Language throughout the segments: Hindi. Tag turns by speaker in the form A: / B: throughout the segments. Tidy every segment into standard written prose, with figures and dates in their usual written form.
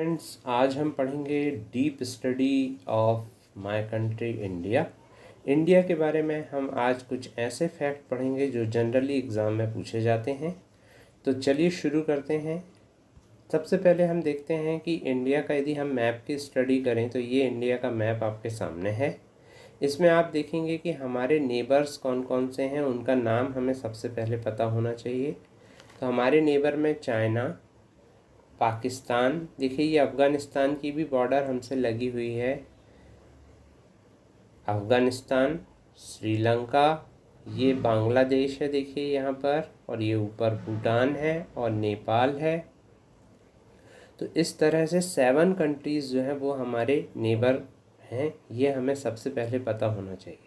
A: फ्रेंड्स, आज हम पढ़ेंगे deep study of my country India. India के बारे में हम आज कुछ ऐसे फैक्ट पढ़ेंगे जो जनरली एग्ज़ाम में पूछे जाते हैं। तो चलिए शुरू करते हैं। सबसे पहले हम देखते हैं कि इंडिया का यदि हम मैप की स्टडी करें तो ये इंडिया का मैप आपके सामने है। इसमें आप देखेंगे कि हमारे नेबर्स कौन कौन से हैं, उनका नाम हमें सबसे पहले पता होना चाहिए। तो हमारे नेबर में चाइना, पाकिस्तान, देखिए ये अफ़गानिस्तान की भी बॉर्डर हमसे लगी हुई है। अफ़गानिस्तान, श्रीलंका, ये बांग्लादेश है देखिए यहाँ पर, और ये ऊपर भूटान है और नेपाल है। तो इस तरह से 7 कंट्रीज़ जो हैं वो हमारे नेबर हैं, ये हमें सबसे पहले पता होना चाहिए।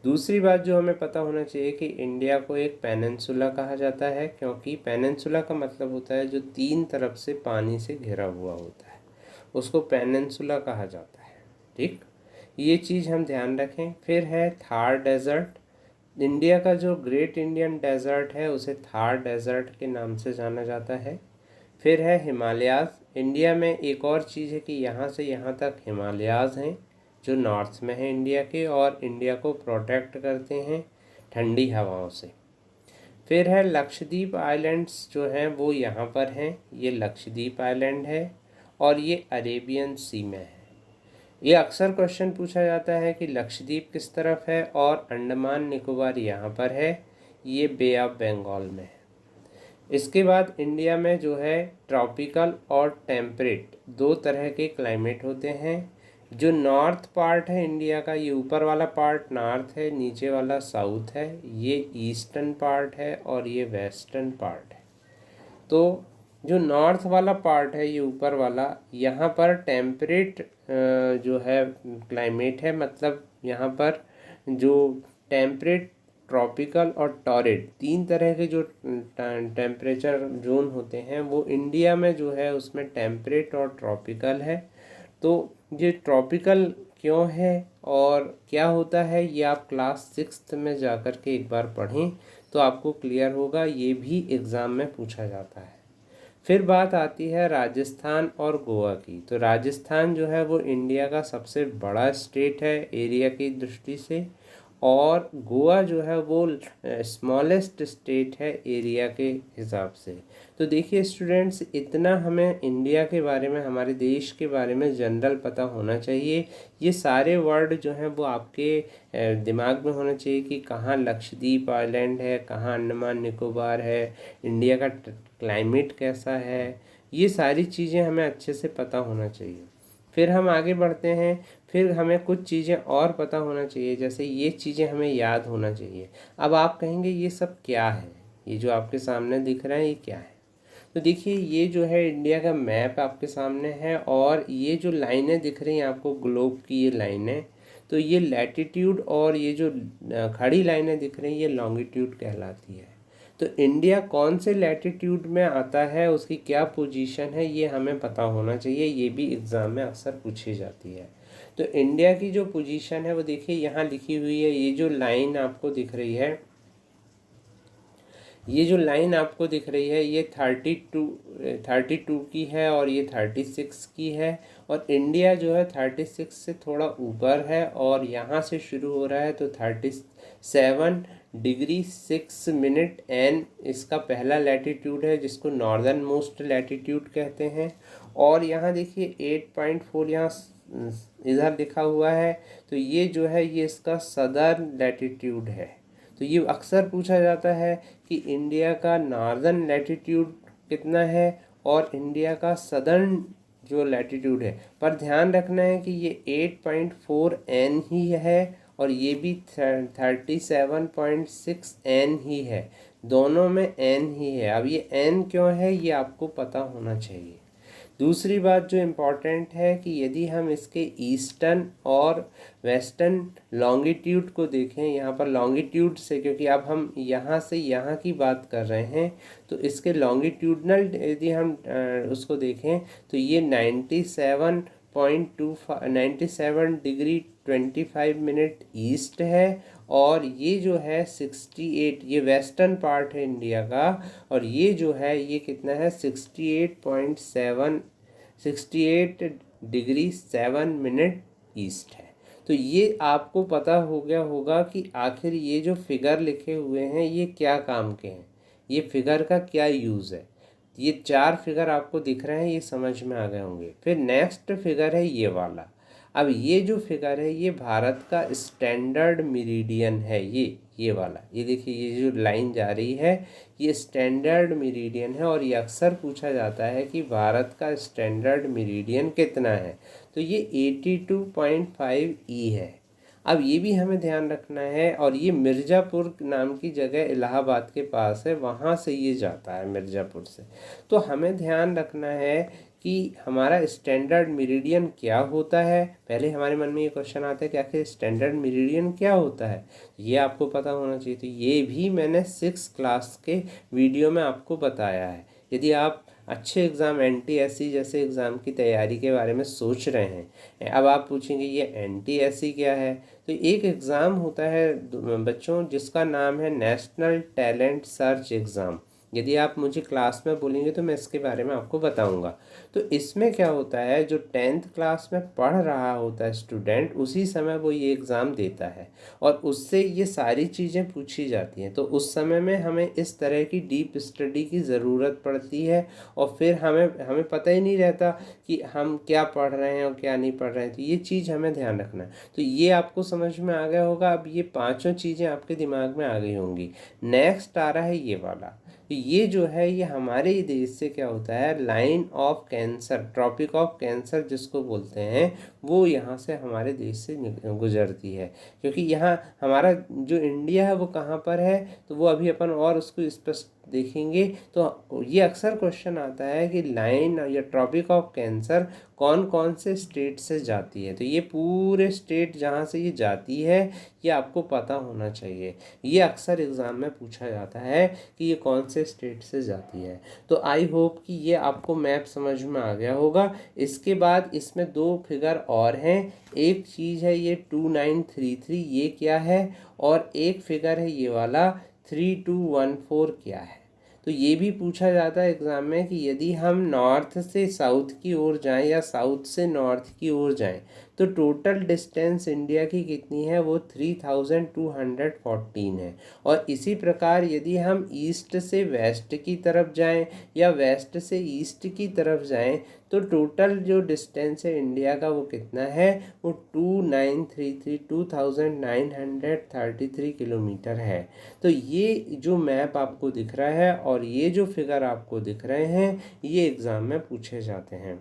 A: दूसरी बात जो हमें पता होना चाहिए कि इंडिया को एक पेनिनसुला कहा जाता है, क्योंकि पेनिनसुला का मतलब होता है जो 3 तरफ से पानी से घिरा हुआ होता है, उसको पेनिनसुला कहा जाता है। ठीक, ये चीज़ हम ध्यान रखें। फिर है थार डेज़र्ट। इंडिया का जो ग्रेट इंडियन डेज़र्ट है उसे थार डेज़र्ट के नाम से जाना जाता है। फिर है हिमालयाज़। इंडिया में एक और चीज़ है कि यहाँ से यहाँ तक हिमालयाज़ हैं जो नॉर्थ में है इंडिया के, और इंडिया को प्रोटेक्ट करते हैं ठंडी हवाओं से। फिर है लक्षद्वीप आइलैंड्स, जो हैं वो यहाँ पर हैं, ये लक्षद्वीप आइलैंड है और ये अरेबियन सी में है। ये अक्सर क्वेश्चन पूछा जाता है कि लक्षद्वीप किस तरफ है, और अंडमान निकोबार यहाँ पर है, ये बे ऑफ बंगाल में है। इसके बाद इंडिया में जो है ट्रॉपिकल और टेम्परेट 2 तरह के क्लाइमेट होते हैं। जो नॉर्थ पार्ट है इंडिया का, ये ऊपर वाला पार्ट नॉर्थ है, नीचे वाला साउथ है, ये ईस्टर्न पार्ट है और ये वेस्टर्न पार्ट है। तो जो नॉर्थ वाला पार्ट है, ये ऊपर वाला, यहाँ पर टेम्परेट जो है क्लाइमेट है, मतलब यहाँ पर जो टेम्परेट, ट्रॉपिकल और टॉरिड 3 तरह के जो टेम्परेचर जोन होते हैं वो इंडिया में जो है उसमें टेम्परेट और ट्रॉपिकल है। तो ये ट्रॉपिकल क्यों है और क्या होता है, ये आप क्लास 6 में जाकर के एक बार पढ़ें तो आपको क्लियर होगा, ये भी एग्ज़ाम में पूछा जाता है। फिर बात आती है राजस्थान और गोवा की। तो राजस्थान जो है वो इंडिया का सबसे बड़ा स्टेट है एरिया की दृष्टि से, और गोवा जो है वो स्मॉलेस्ट स्टेट है एरिया के हिसाब से। तो देखिए स्टूडेंट्स, इतना हमें इंडिया के बारे में, हमारे देश के बारे में जनरल पता होना चाहिए। ये सारे वर्ड जो हैं वो आपके दिमाग में होना चाहिए कि कहाँ लक्षद्वीप आइलैंड है, कहाँ अंडमान निकोबार है, इंडिया का क्लाइमेट कैसा है, ये सारी चीज़ें हमें अच्छे से पता होना चाहिए। फिर हम आगे बढ़ते हैं। फिर हमें कुछ चीज़ें और पता होना चाहिए, जैसे ये चीज़ें हमें याद होना चाहिए। अब आप कहेंगे ये सब क्या है, ये जो आपके सामने दिख रहा है ये क्या है? तो देखिए ये जो है इंडिया का मैप आपके सामने है, और ये जो लाइनें दिख रही हैं आपको, ग्लोब की ये लाइनें, तो ये लैटिट्यूड, और ये जो खड़ी लाइनें दिख रही हैं ये लॉन्गिट्यूड कहलाती है। तो इंडिया कौन से लैटिट्यूड में आता है, उसकी क्या पोजीशन है, ये हमें पता होना चाहिए, ये भी एग्ज़ाम में अक्सर पूछी जाती है। तो इंडिया की जो पोजीशन है वो देखिए यहाँ लिखी हुई है। ये जो लाइन आपको दिख रही है, ये जो लाइन आपको दिख रही है ये 32 की है और ये 36 की है, और इंडिया जो है 36 से थोड़ा ऊपर है, और यहाँ से शुरू हो रहा है तो 37 डिग्री 6 मिनट एन इसका पहला लैटिट्यूड है, जिसको नॉर्दर्न मोस्ट लैटिट्यूड कहते हैं। और यहाँ देखिए 8.4 यहाँ इधर लिखा हुआ है, तो ये जो है ये इसका सदर्न लैटिट्यूड है। तो ये अक्सर पूछा जाता है कि इंडिया का नॉर्दर्न लैटिट्यूड कितना है और इंडिया का सदर्न जो लैटिट्यूड है, पर ध्यान रखना है कि ये 8.4 एन ही है और ये भी 37.6 एन ही है, दोनों में एन ही है। अब ये एन क्यों है ये आपको पता होना चाहिए। दूसरी बात जो इम्पॉर्टेंट है कि यदि हम इसके ईस्टर्न और वेस्टर्न लॉन्गिट्यूड को देखें, यहाँ पर लॉन्गिट्यूड से, क्योंकि अब हम यहाँ से यहाँ की बात कर रहे हैं, तो इसके लॉन्गिट्यूडनल यदि हम उसको देखें तो ये 97 डिग्री 25 मिनट ईस्ट है, और ये जो है 68, ये वेस्टर्न पार्ट है इंडिया का, और ये जो है ये कितना है 68.7 68°7' ईस्ट है। तो ये आपको पता हो गया होगा कि आखिर ये जो फिगर लिखे हुए हैं ये क्या काम के हैं, ये फिगर का क्या यूज़ है। ये 4 फिगर आपको दिख रहे हैं, ये समझ में आ गए होंगे। फिर नेक्स्ट फिगर है ये वाला। अब ये जो फिगर है ये भारत का स्टैंडर्ड मेरिडियन है। ये वाला, ये देखिए ये जो लाइन जा रही है ये स्टैंडर्ड मेरिडियन है, और ये अक्सर पूछा जाता है कि भारत का स्टैंडर्ड मेरिडियन कितना है। तो ये 82.5 ई है। अब ये भी हमें ध्यान रखना है, और ये मिर्ज़ापुर नाम की जगह इलाहाबाद के पास है, वहाँ से ये जाता है मिर्ज़ापुर से। तो हमें ध्यान रखना है कि हमारा स्टैंडर्ड मेरिडियन क्या होता है। पहले हमारे मन में ये क्वेश्चन आता है कि आखिर स्टैंडर्ड मेरिडियन क्या होता है, ये आपको पता होना चाहिए। तो ये भी मैंने 6 क्लास के वीडियो में आपको बताया है। यदि आप अच्छे एग्ज़ाम NTSC जैसे एग्ज़ाम की तैयारी के बारे में सोच रहे हैं, अब आप पूछेंगे ये NTSC क्या है। तो एक एग्ज़ाम होता है बच्चों जिसका नाम है नेशनल टैलेंट सर्च एग्ज़ाम। यदि आप मुझे क्लास में बोलेंगे तो मैं इसके बारे में आपको बताऊंगा। तो इसमें क्या होता है, जो 10th क्लास में पढ़ रहा होता है स्टूडेंट, उसी समय वो ये एग्ज़ाम देता है और उससे ये सारी चीज़ें पूछी जाती हैं। तो उस समय में हमें इस तरह की डीप स्टडी की ज़रूरत पड़ती है, और फिर हमें पता ही नहीं रहता कि हम क्या पढ़ रहे हैं और क्या नहीं पढ़ रहे हैं। तो ये चीज़ हमें ध्यान रखना है। तो ये आपको समझ में आ गया होगा। अब ये पांचों चीज़ें आपके दिमाग में आ गई होंगी। नेक्स्ट आ रहा है ये वाला। तो ये जो है ये हमारे ही देश से क्या होता है, line of cancer, tropic of cancer जिसको बोलते हैं, वो यहाँ से हमारे देश से गुजरती है। क्योंकि यहाँ हमारा जो इंडिया है वो कहाँ पर है, तो वो अभी अपन और उसको स्पष्ट देखेंगे। तो ये अक्सर क्वेश्चन आता है कि लाइन या ट्रॉपिक ऑफ कैंसर कौन कौन से स्टेट से जाती है। तो ये पूरे स्टेट जहाँ से ये जाती है ये आपको पता होना चाहिए। ये अक्सर एग्ज़ाम में पूछा जाता है कि ये कौन से स्टेट से जाती है। तो आई होप कि ये आपको मैप समझ में आ गया होगा। इसके बाद इसमें 2 फिगर और हैं। एक चीज़ है ये 2933, ये क्या है, और एक फिगर है ये वाला 3214 क्या है। तो ये भी पूछा जाता है एग्ज़ाम में कि यदि हम नॉर्थ से साउथ की ओर जाएं या साउथ से नॉर्थ की ओर जाएं तो टोटल डिस्टेंस इंडिया की कितनी है, वो 3214 है। और इसी प्रकार यदि हम ईस्ट से वेस्ट की तरफ जाएं या वेस्ट से ईस्ट की तरफ जाएं तो टोटल जो डिस्टेंस है इंडिया का वो कितना है, वो 2933 किलोमीटर है। तो ये जो मैप आपको दिख रहा है और ये जो फिगर आपको दिख रहे हैं ये एग्ज़ाम में पूछे जाते हैं।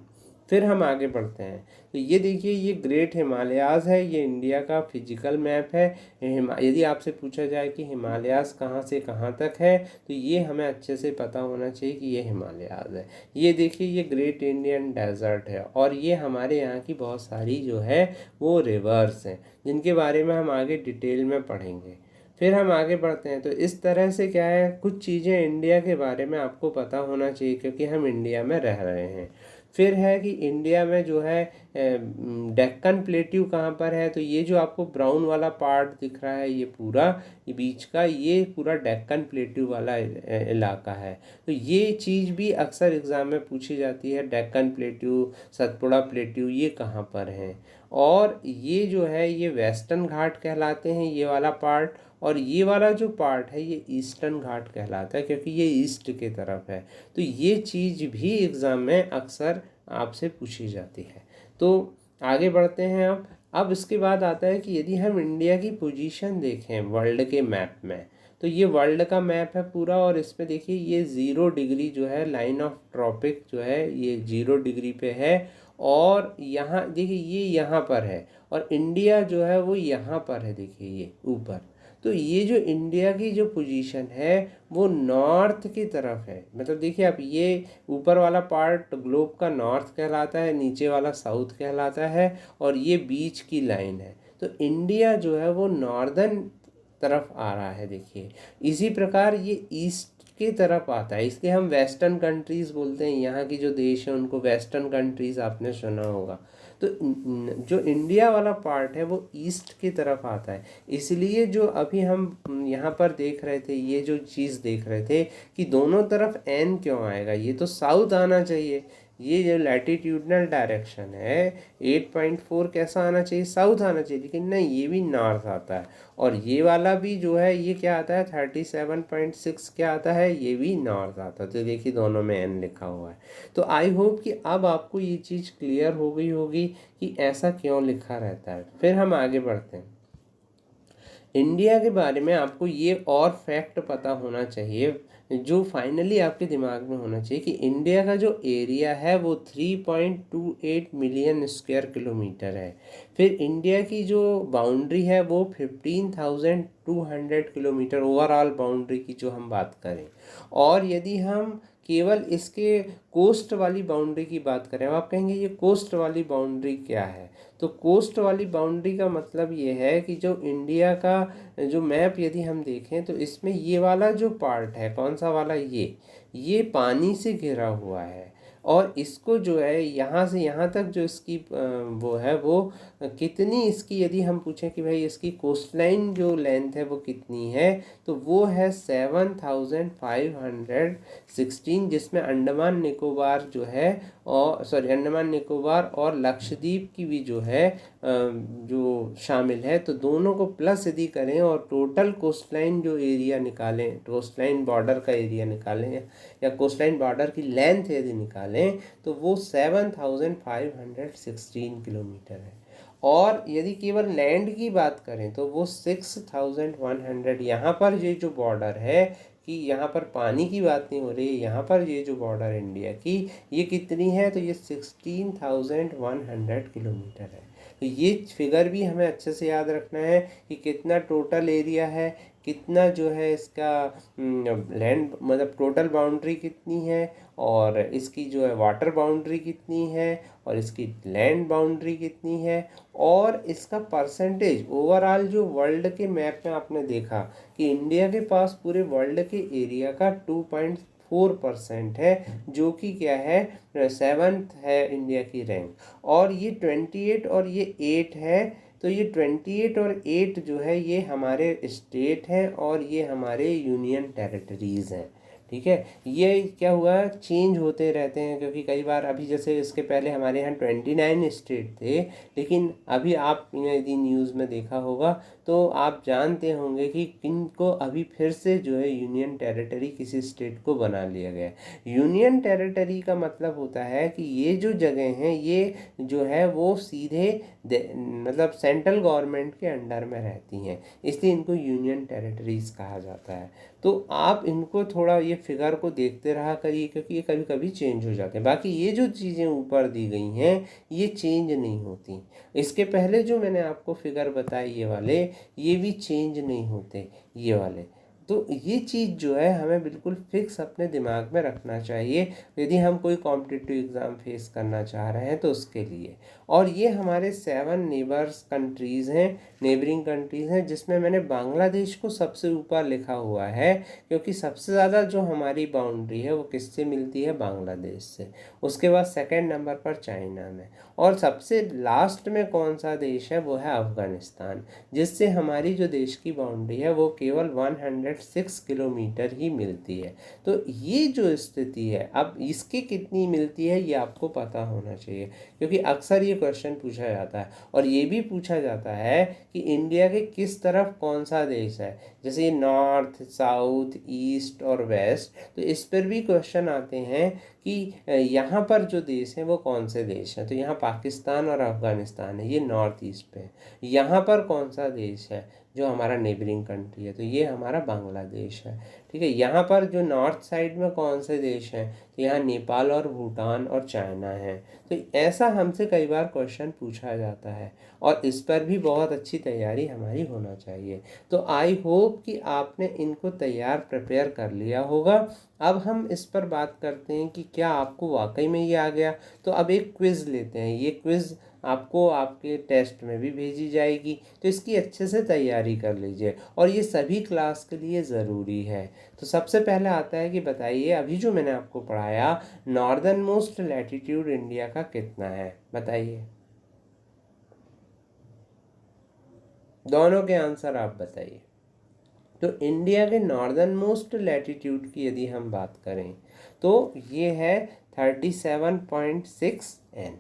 A: फिर हम आगे बढ़ते हैं। तो ये देखिए ये ग्रेट हिमालयाज़ है, ये इंडिया का फिजिकल मैप है। यदि आपसे पूछा जाए कि हिमालयाज़ कहाँ से कहाँ तक है तो ये हमें अच्छे से पता होना चाहिए कि ये हिमालयाज़ है। ये देखिए ये ग्रेट इंडियन डेजर्ट है, और ये हमारे यहाँ की बहुत सारी जो है वो रिवर्स हैं जिनके बारे में हम आगे डिटेल में पढ़ेंगे। फिर हम आगे बढ़ते हैं। तो इस तरह से क्या है, कुछ चीज़ें इंडिया के बारे में आपको पता होना चाहिए क्योंकि हम इंडिया में रह रहे हैं। फिर है कि इंडिया में जो है डेक्कन प्लेट्यू कहाँ पर है, तो ये जो आपको ब्राउन वाला पार्ट दिख रहा है ये पूरा ये बीच का ये पूरा डेक्कन प्लेट्यू वाला इलाका है। तो ये चीज़ भी अक्सर एग्ज़ाम में पूछी जाती है, डेक्कन प्लेट्यू, सतपुड़ा प्लेट्यू ये कहाँ पर हैं। और ये जो है ये वेस्टर्न घाट कहलाते हैं ये वाला पार्ट, और ये वाला जो पार्ट है ये ईस्टर्न घाट कहलाता है क्योंकि ये ईस्ट की तरफ है। तो ये चीज़ भी एग्ज़ाम में अक्सर आपसे पूछी जाती है। तो आगे बढ़ते हैं। अब इसके बाद आता है कि यदि हम इंडिया की पोजीशन देखें वर्ल्ड के मैप में, तो ये वर्ल्ड का मैप है पूरा, और इसमें देखिए ये 0 डिग्री जो है लाइन ऑफ ट्रॉपिक जो है ये 0 डिग्री पे है, और यहाँ देखिए ये यहाँ पर है, और इंडिया जो है वो यहाँ पर है, देखिए ये ऊपर। तो ये जो इंडिया की जो पोजीशन है वो नॉर्थ की तरफ है। मतलब देखिए आप ये ऊपर वाला पार्ट ग्लोब का नॉर्थ कहलाता है, नीचे वाला साउथ कहलाता है, और ये बीच की लाइन है। तो इंडिया जो है वो नॉर्दर्न तरफ आ रहा है, देखिए। इसी प्रकार ये ईस्ट की तरफ आता है, इसलिए हम वेस्टर्न कंट्रीज़ बोलते हैं। यहाँ की जो देश है उनको वेस्टर्न कंट्रीज़ आपने सुना होगा। तो जो इंडिया वाला पार्ट है वो ईस्ट की तरफ आता है। इसलिए जो अभी हम यहाँ पर देख रहे थे, ये जो चीज़ देख रहे थे कि दोनों तरफ एन क्यों आएगा, ये तो साउथ आना चाहिए। ये जो लैटिट्यूडनल डायरेक्शन है 8.4 कैसा आना चाहिए, साउथ आना चाहिए, लेकिन नहीं, ये भी नॉर्थ आता है। और ये वाला भी जो है ये क्या आता है 37.6 क्या आता है, ये भी नॉर्थ आता है। तो देखिए दोनों में एन लिखा हुआ है। तो आई होप कि अब आपको ये चीज़ क्लियर हो गई होगी कि ऐसा क्यों लिखा रहता है। फिर हम आगे बढ़ते हैं। इंडिया के बारे में आपको ये और फैक्ट पता होना चाहिए, जो फाइनली आपके दिमाग में होना चाहिए, कि इंडिया का जो एरिया है वो 3.28 मिलियन स्क्वायर किलोमीटर है। फिर इंडिया की जो बाउंड्री है वो 15,200 किलोमीटर ओवरऑल बाउंड्री की जो हम बात करें। और यदि हम केवल इसके कोस्ट वाली बाउंड्री की बात करें, अब आप कहेंगे ये कोस्ट वाली बाउंड्री क्या है, तो कोस्ट वाली बाउंड्री का मतलब ये है कि जो इंडिया का जो मैप यदि हम देखें तो इसमें ये वाला जो पार्ट है, कौन सा वाला, ये पानी से घिरा हुआ है। और इसको जो है यहाँ से यहाँ तक जो इसकी वो है वो कितनी, इसकी यदि हम पूछें कि भाई इसकी कोस्टलाइन जो लेंथ है वो कितनी है, तो वो है 7,516, जिसमें अंडमान निकोबार जो है, और सॉरी अंडमान निकोबार और लक्षद्वीप की भी जो है जो शामिल है। तो दोनों को प्लस यदि करें और टोटल कोस्टलाइन जो एरिया निकालें, कोस्टलाइन बॉर्डर का एरिया निकालें या कोस्टलाइन बॉर्डर की लेंथ यदि निकालें, तो वो 7,516 किलोमीटर है। और यदि केवल लैंड की बात करें तो वो 6,100, यहाँ पर ये जो बॉर्डर है कि यहाँ पर पानी की बात नहीं हो रही है, यहाँ पर ये जो बॉर्डर इंडिया की ये कितनी है, तो ये 16,100 किलोमीटर है। तो ये फिगर भी हमें अच्छे से याद रखना है कि कितना टोटल एरिया है, कितना जो है इसका लैंड, मतलब टोटल बाउंड्री कितनी है, और इसकी जो है वाटर बाउंड्री कितनी है, और इसकी लैंड बाउंड्री कितनी है, और इसका परसेंटेज ओवरऑल जो वर्ल्ड के मैप में आपने देखा कि इंडिया के पास पूरे वर्ल्ड के एरिया का 2.4% है, जो कि क्या है 7th है इंडिया की रैंक। और ये 28 और ये 8 है, तो ये 28 और 8 जो है ये हमारे स्टेट हैं और ये हमारे यूनियन टेरिटरीज़ हैं। ठीक है, ये क्या हुआ चेंज होते रहते हैं, क्योंकि कई बार अभी जैसे इसके पहले हमारे यहाँ 29 स्टेट थे, लेकिन अभी आप यदि न्यूज़ में देखा होगा तो आप जानते होंगे कि किन को अभी फिर से जो है यूनियन टेरिटरी किसी स्टेट को बना लिया गया है। यूनियन टेरिटरी का मतलब होता है कि ये जो जगह हैं ये जो है वो सीधे मतलब सेंट्रल गवर्नमेंट के अंडर में रहती हैं, इसलिए इनको यूनियन टेरिटरीज कहा जाता है। तो आप इनको थोड़ा ये फिगर को देखते रहा करिए, क्योंकि ये कभी कभी चेंज हो जाते हैं। बाकी ये जो चीज़ें ऊपर दी गई हैं ये चेंज नहीं होती। इसके पहले जो मैंने आपको फिगर बताई ये वाले, ये भी चेंज नहीं होते ये वाले। तो ये चीज़ जो है हमें बिल्कुल फिक्स अपने दिमाग में रखना चाहिए यदि हम कोई कॉम्पिटिटिव एग्ज़ाम फेस करना चाह रहे हैं तो उसके लिए। और ये हमारे 7 नेबर्स कंट्रीज़ हैं, नेबरिंग कंट्रीज़ हैं, जिसमें मैंने बांग्लादेश को सबसे ऊपर लिखा हुआ है, क्योंकि सबसे ज़्यादा जो हमारी बाउंड्री है वो किससे मिलती है, बांग्लादेश से। उसके बाद सेकंड नंबर पर चाइना में, और सबसे लास्ट में कौन सा देश है, वो है अफ़गानिस्तान, जिससे हमारी जो देश की बाउंड्री है वो केवल 106 किलोमीटर ही मिलती है। तो ये जो स्थिति है, अब इसकी कितनी मिलती है ये आपको पता होना चाहिए, क्योंकि अक्सर ये क्वेश्चन पूछा जाता है। और ये भी पूछा जाता है कि इंडिया के किस तरफ कौन सा देश है, जैसे ये नॉर्थ, साउथ, ईस्ट और वेस्ट, तो इस पर भी क्वेश्चन आते हैं कि यहाँ पर जो देश हैं वो कौन से देश हैं। तो यहाँ पाकिस्तान और अफ़गानिस्तान है, ये नॉर्थ ईस्ट पे है। यहाँ पर कौन सा देश है जो हमारा नेबरिंग कंट्री है, तो ये हमारा बांग्लादेश है। ठीक है, यहाँ पर जो नॉर्थ साइड में कौन से देश हैं, तो यहाँ नेपाल और भूटान और चाइना है। तो ऐसा हमसे कई बार क्वेश्चन पूछा जाता है, और इस पर भी बहुत अच्छी तैयारी हमारी होना चाहिए। तो आई होप कि आपने इनको प्रिपेयर कर लिया होगा। अब हम इस पर बात करते हैं कि क्या आपको वाकई में ये आ गया। तो अब एक क्विज़ लेते हैं, ये क्विज़ आपको आपके टेस्ट में भी भेजी जाएगी, तो इसकी अच्छे से तैयारी कर लीजिए, और ये सभी क्लास के लिए ज़रूरी है। तो सबसे पहले आता है कि बताइए अभी जो मैंने आपको पढ़ाया, नॉर्दर्न मोस्ट लैटिट्यूड इंडिया का कितना है, बताइए। दोनों के आंसर आप बताइए। तो इंडिया के नॉर्दर्न मोस्ट लैटिट्यूड की यदि हम बात करें तो ये है 37.6 n।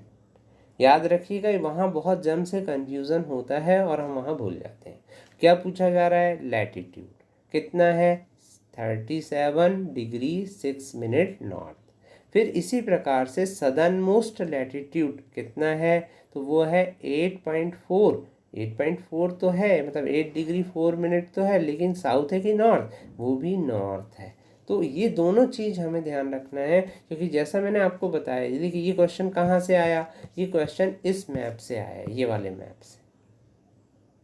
A: याद रखिएगा, वहाँ बहुत जम से कंफ्यूजन होता है और हम वहाँ भूल जाते हैं। क्या पूछा जा रहा है? लैटिट्यूड कितना है? 37 डिग्री 6 मिनट नॉर्थ। फिर इसी प्रकार से सदर्न मोस्ट लैटिट्यूड कितना है? तो वो है 8.4। 8.4 तो है, मतलब 8 डिग्री 4 मिनट तो है, लेकिन साउथ है कि नॉर्थ? वो भी नॉर्थ है। तो ये दोनों चीज़ हमें ध्यान रखना है, क्योंकि जैसा मैंने आपको बताया, देखिए ये क्वेश्चन कहाँ से आया? ये क्वेश्चन इस मैप से आया, ये वाले मैप से।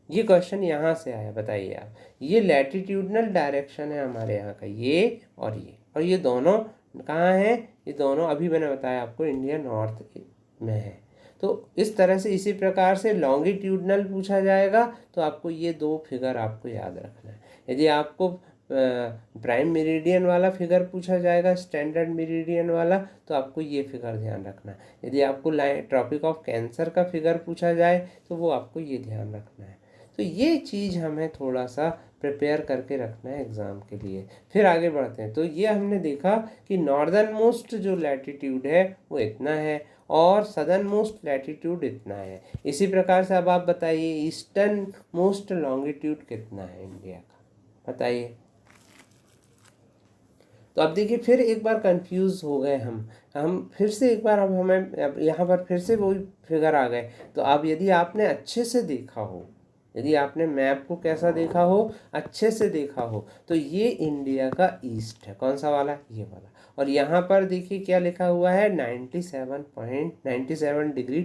A: ये क्वेश्चन यहाँ से आया, बताइए आप। ये लैटिट्यूडनल डायरेक्शन है हमारे यहाँ का, ये और ये दोनों कहाँ हैं? ये दोनों अभी मैंने बताया आपको इंडिया नॉर्थ में है। तो इस तरह से, इसी प्रकार से लॉन्गिट्यूडनल पूछा जाएगा तो आपको ये दो फिगर आपको याद रखना है। यदि आपको प्राइम मेरिडियन वाला फिगर पूछा जाएगा, स्टैंडर्ड मेरिडियन वाला, तो आपको ये फिगर ध्यान रखना है। यदि आपको ट्रॉपिक ऑफ कैंसर का फिगर पूछा जाए तो वो आपको ये ध्यान रखना है। तो ये चीज़ हमें थोड़ा सा प्रिपेयर करके रखना है एग्ज़ाम के लिए। फिर आगे बढ़ते हैं। तो ये हमने देखा कि नॉर्दर्न मोस्ट जो लैटिट्यूड है वो इतना है और सदर्न मोस्ट लैटिट्यूड इतना है। इसी प्रकार से अब आप बताइए ईस्टर्न मोस्ट लॉन्गिट्यूड कितना है इंडिया का, बताइए। तो अब देखिए, फिर एक बार कंफ्यूज हो गए हम फिर से एक बार, अब हमें अब यहाँ पर फिर से वही फिगर आ गए। तो अब यदि आपने अच्छे से देखा हो, यदि आपने मैप को कैसा देखा हो, अच्छे से देखा हो, तो ये इंडिया का ईस्ट है। कौन सा वाला? ये वाला। और यहाँ पर देखिए क्या लिखा हुआ है? 97.97 डिग्री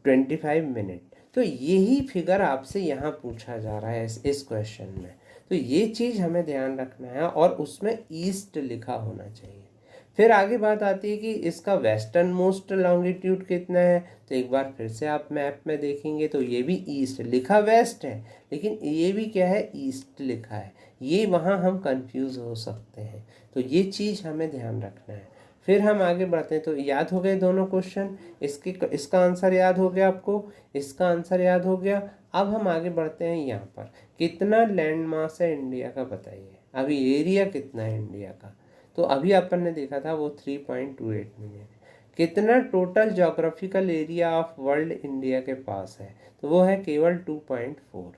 A: 25 मिनट। तो यही फिगर आपसे यहाँ पूछा जा रहा है इस क्वेश्चन में। तो ये चीज़ हमें ध्यान रखना है और उसमें ईस्ट लिखा होना चाहिए। फिर आगे बात आती है कि इसका वेस्टर्न मोस्ट लॉन्गिट्यूड कितना है। तो एक बार फिर से आप मैप में देखेंगे तो ये भी ईस्ट लिखा, वेस्ट है, लेकिन ये भी क्या है? ईस्ट लिखा है। ये वहाँ हम कंफ्यूज हो सकते हैं, तो ये चीज़ हमें ध्यान रखना है। फिर हम आगे बढ़ते हैं। तो याद हो गए दोनों क्वेश्चन, इसका आंसर याद हो गया आपको, इसका आंसर याद हो गया। अब हम आगे बढ़ते हैं। यहाँ पर कितना लैंड मास है इंडिया का, बताइए। अभी एरिया कितना है इंडिया का? तो अभी अपन ने देखा था वो 3.28 मिलियन। कितना total geographical area of world India के पास है? तो वो है केवल 2.4।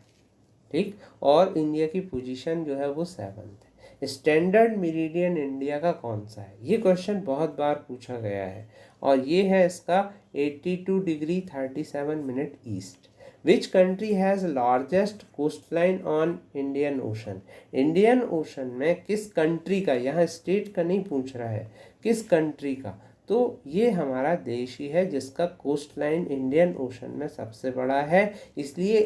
A: ठीक। और इंडिया की पोजीशन जो है वो 7th है। स्टैंडर्ड मेरिडियन इंडिया का कौन सा है? ये क्वेश्चन बहुत बार पूछा गया है और ये है इसका 82 degree 37 minute east. Which country has largest coast line on Indian Ocean? Indian Ocean में किस कंट्री का, यहाँ स्टेट का नहीं पूछ रहा है, किस कंट्री का? तो ये हमारा देश ही है जिसका कोस्ट लाइन इंडियन ओशन में सबसे बड़ा है, इसलिए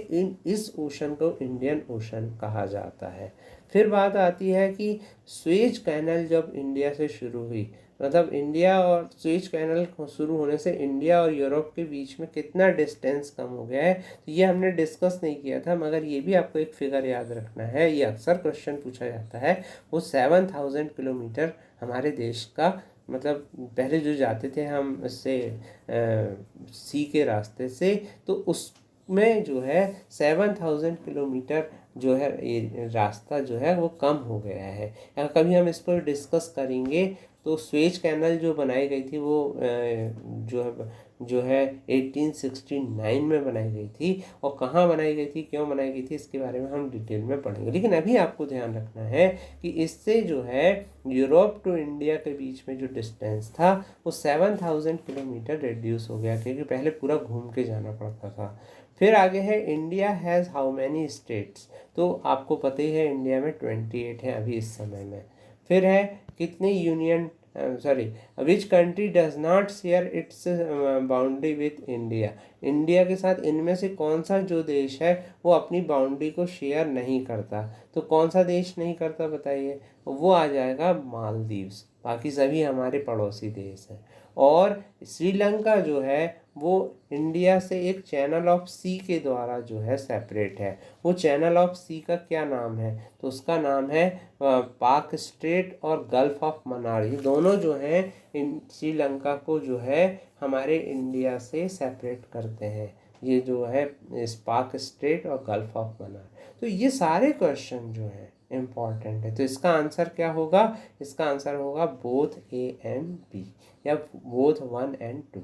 A: इस ओशन को इंडियन ओशन कहा जाता है। फिर बात आती है कि स्वेज कैनल जब इंडिया से शुरू हुई, मतलब इंडिया और स्वेज कैनल शुरू होने से इंडिया और यूरोप के बीच में कितना डिस्टेंस कम हो गया है, तो ये हमने डिस्कस नहीं किया था, मगर ये भी आपको एक फिगर याद रखना है, ये अक्सर क्वेश्चन पूछा जाता है। वो 7000 किलोमीटर हमारे देश का, मतलब पहले जो जाते थे हम इससे सी के रास्ते से, तो उसमें जो है 7000 किलोमीटर जो है ये रास्ता जो है वो कम हो गया है। कभी हम इस पर डिस्कस करेंगे। तो स्वेज कैनल जो बनाई गई थी वो जो है 1869 में बनाई गई थी, और कहाँ बनाई गई थी, क्यों बनाई गई थी, इसके बारे में हम डिटेल में पढ़ेंगे। लेकिन अभी आपको ध्यान रखना है कि इससे जो है यूरोप टू इंडिया के बीच में जो डिस्टेंस था वो 7000 किलोमीटर रिड्यूस हो गया, क्योंकि पहले पूरा घूम के जाना पड़ता था। फिर आगे है India has how many states? तो आपको पता ही है इंडिया में 28 है अभी इस समय में। फिर है कितने union which country does not share its boundary with India? India के साथ इनमें से कौन सा जो देश है वो अपनी बाउंड्री को शेयर नहीं करता? तो कौन सा देश नहीं करता, बताइए। वो आ जाएगा मालदीव्स, बाकी सभी हमारे पड़ोसी देश हैं। और श्रीलंका जो है वो इंडिया से एक चैनल ऑफ सी के द्वारा जो है सेपरेट है। वो चैनल ऑफ सी का क्या नाम है? तो उसका नाम है पाक स्ट्रेट और गल्फ ऑफ मन्नार। ये दोनों जो हैं श्रीलंका को जो है हमारे इंडिया से सेपरेट करते हैं, ये जो है इस पाक स्ट्रेट और गल्फ ऑफ मन्नार। तो ये सारे क्वेश्चन जो हैं इम्पॉर्टेंट है। तो इसका आंसर क्या होगा? इसका आंसर होगा बोथ ए एंड बी या बोथ 1 एंड 2।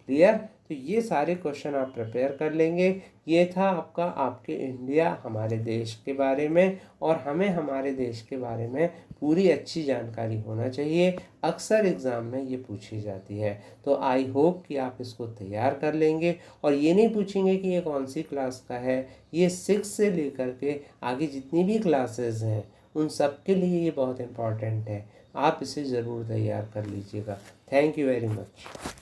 A: क्लियर? तो ये सारे क्वेश्चन आप प्रिपेयर कर लेंगे। ये था आपका आपके इंडिया हमारे देश के बारे में, और हमें हमारे देश के बारे में पूरी अच्छी जानकारी होना चाहिए। अक्सर एग्ज़ाम में ये पूछी जाती है। तो आई होप कि आप इसको तैयार कर लेंगे, और ये नहीं पूछेंगे कि ये कौन सी क्लास का है। ये 6 से लेकर के आगे जितनी भी क्लासेस हैं उन सब के लिए ये बहुत इम्पॉर्टेंट है। आप इसे ज़रूर तैयार कर लीजिएगा। Thank you very much.